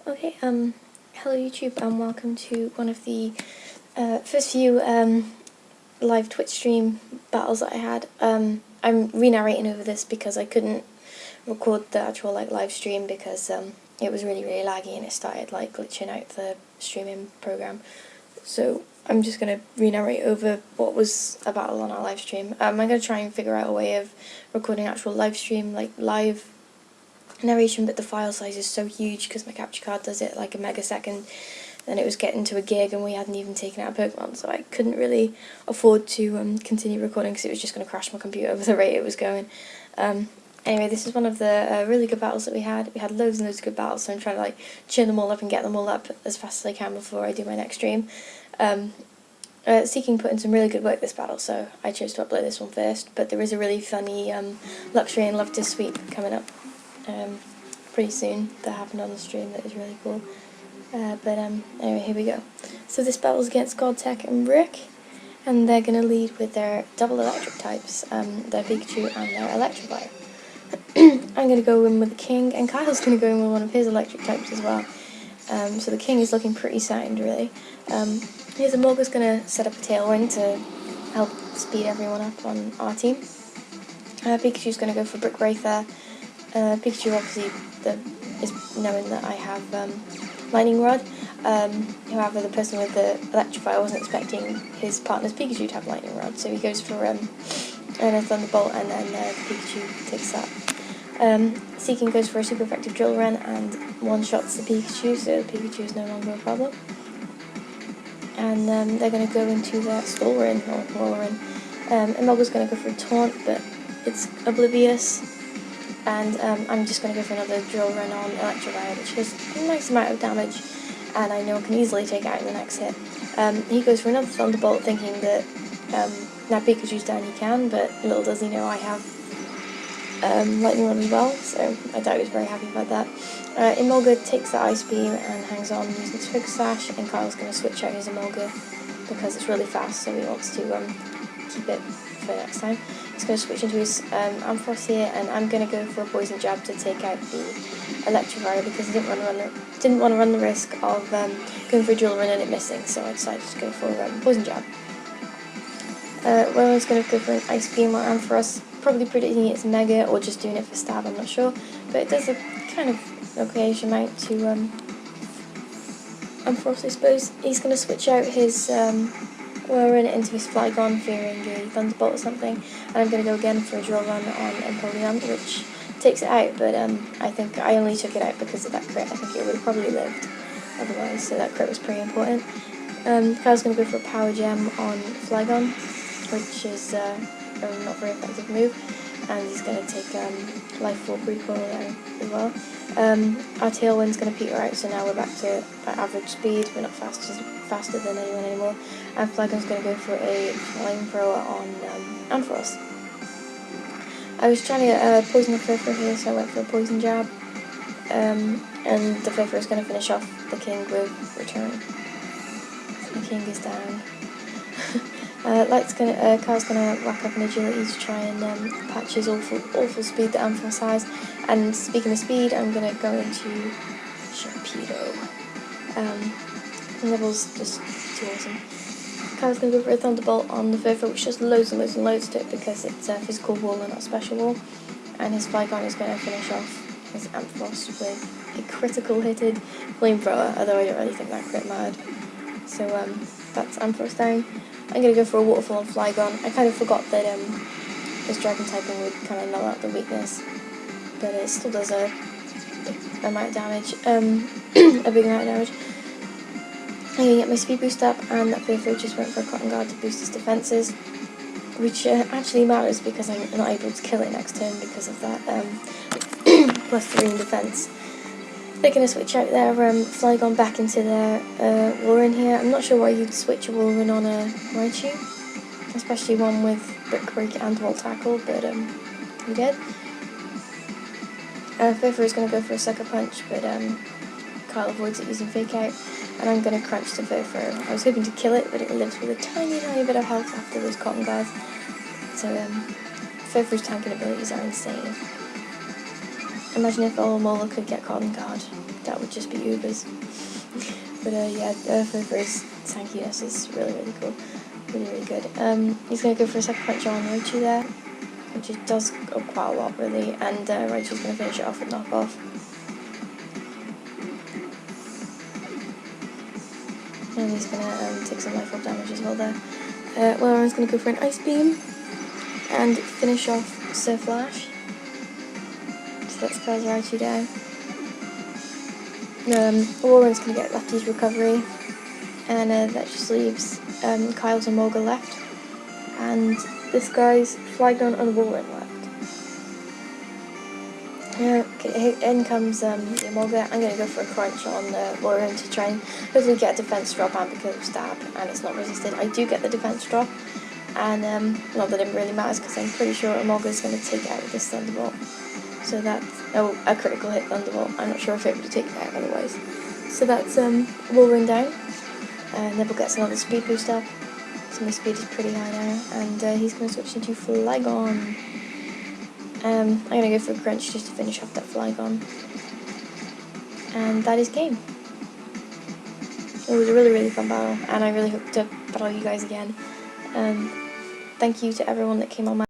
Okay, hello YouTube and welcome to one of the first few live Twitch stream battles that I had. I'm re-narrating over this because I couldn't record the actual live stream because it was really laggy and it started glitching out the streaming program. So I'm just going to re-narrate over what was a battle on our live stream. I'm going to try and figure out a way of recording actual live stream, live narration, but the file size is so huge because my capture card does it like a megasecond. Then it was getting to a gig and we hadn't even taken out Pokemon, so I couldn't really afford to continue recording because it was just going to crash my computer with the rate it was going. Anyway, this is one of the really good battles that we had. We had loads and loads of good battles, so I'm trying to chin them all up and get them all up as fast as I can before I do my next stream. Seeking put in some really good work this battle, so I chose to upload this one first, but there is a really funny Luxury and Love to Sweep coming up pretty soon that happened on the stream that is really cool. Anyway, here we go. So this battle's against Godtech and Rick, and they're going to lead with their double electric types, their Pikachu and their Electivire. I'm going to go in with the King, and Kyle's going to go in with one of his electric types as well. So the King is looking pretty sound, really. Here's a Morga's going to set up a Tailwind to help speed everyone up on our team. Pikachu's going to go for Brick Wraith there. Pikachu obviously is knowing that I have Lightning Rod. However, the person with the Electrify wasn't expecting his partner's Pikachu to have Lightning Rod, so he goes for a Thunderbolt, and then the Pikachu takes that. Seeking goes for a super effective Drill Run and one-shots the Pikachu, so the Pikachu is no longer a problem. And they're going to go into their Stalwart or Walrein. Emolga's going to go for a Taunt, but it's oblivious. And I'm just going to go for another Drill Run on Electivire, which has a nice amount of damage, and I know I can easily take it out in the next hit. He goes for another Thunderbolt, thinking that now Pikachu's down he can, but little does he know I have Lightning Rod as well, so I doubt he's very happy about that. Emolga takes the Ice Beam and hangs on using Focus Sash, and Kyle's going to switch out his Emolga because it's really fast, so he wants to keep it for next time. He's going to switch into his Ampharos here, and I'm going to go for a Poison Jab to take out the Electivire because I didn't want to run the risk of going for a Drill Run and it missing, so I decided to go for Poison Jab. Well, I was going to go for an Ice Beam on Ampharos, probably predicting it's Mega or just doing it for stab, I'm not sure, but it does a kind of okayish amount to Ampharos, I suppose. He's going to switch out his Whirlwind into his Flygon, fearing a Thunderbolt or something, and I'm going to go again for a Drill Run on Empoleon, which takes it out, but I think I only took it out because of that crit. I think it would have probably lived otherwise, so that crit was pretty important. Kyle's going to go for a Power Gem on Flygon, which is a not very effective move, and he's going to take Life Orb Recoil there as well. Our Tailwind's going to peter out, so now we're back to average speed. We're not faster than anyone anymore. And Flygon's going to go for a Flamethrower on Ampharos. I was trying to poison the Furfur here, so I went for a Poison Jab. And the Furfur is going to finish off the King with Return. So the King is down. Kyle's gonna rack up an agility to try and patch his awful speed that Ampharos has. And speaking of speed, I'm gonna go into Sharpedo. The level's just too awesome. Kyle's gonna go for a Thunderbolt on the Furfur, which does loads and loads and loads to it because it's a physical wall and not a special wall. And his Flygon is gonna finish off his Ampharos with a critical hitted Flamethrower, although I don't really think that crit mattered. So that's Ampharos down. I'm going to go for a Waterfall on Flygon. I kind of forgot that his Dragon typing would kind of null out the weakness, but it still does a big amount of damage. I'm going to get my speed boost up, and that Furfur just went for a Cotton Guard to boost his defences, which actually matters because I'm not able to kill it next turn because of that +3 in defence. They're going to switch out their Flygon back into their Walrein here. I'm not sure why you'd switch a Walrein on a Raichu, especially one with Brick Break and Volt Tackle, but we did. Furfur is going to go for a Sucker Punch, but Kyle avoids it using Fake Out, and I'm going to crunch the Furfur. I was hoping to kill it, but it lives with a tiny bit of health after those Cotton Guards, so Furfur's tanking abilities are insane. Imagine if Olomola could get caught on guard. That would just be Ubers. But yeah, for his tankiness is really, really cool. Really, really good. He's going to go for a second punch on Raichu there, which it does quite a lot, really, and Raichu's going to finish it off with knockoff. And he's going to take some life orb damage as well there. Walrein's going to go for an Ice Beam and finish off Surf Flash. So that spells Raichu down. Walrein's going to get Lefty's Recovery, and that just leaves Kyle's Emolga left, and this guy's Flygon and Walrein left. Okay, in comes the Emolga. I'm going to go for a crunch on Walrein to try and hopefully get a defense drop, and because of stab and it's not resisted, I do get the defense drop, and not that it really matters because I'm pretty sure Emolga is going to take it out with this Thunderbolt. So that's a critical hit Thunderbolt. I'm not sure if it would take it out otherwise. So that's Walrein down. Nibble gets another speed boost up, so my speed is pretty high now, and he's going to switch into Flygon. I'm going to go for a crunch just to finish off that Flygon. And that is game. It was a really, really fun battle, and I really hope to battle you guys again. Thank you to everyone that came on my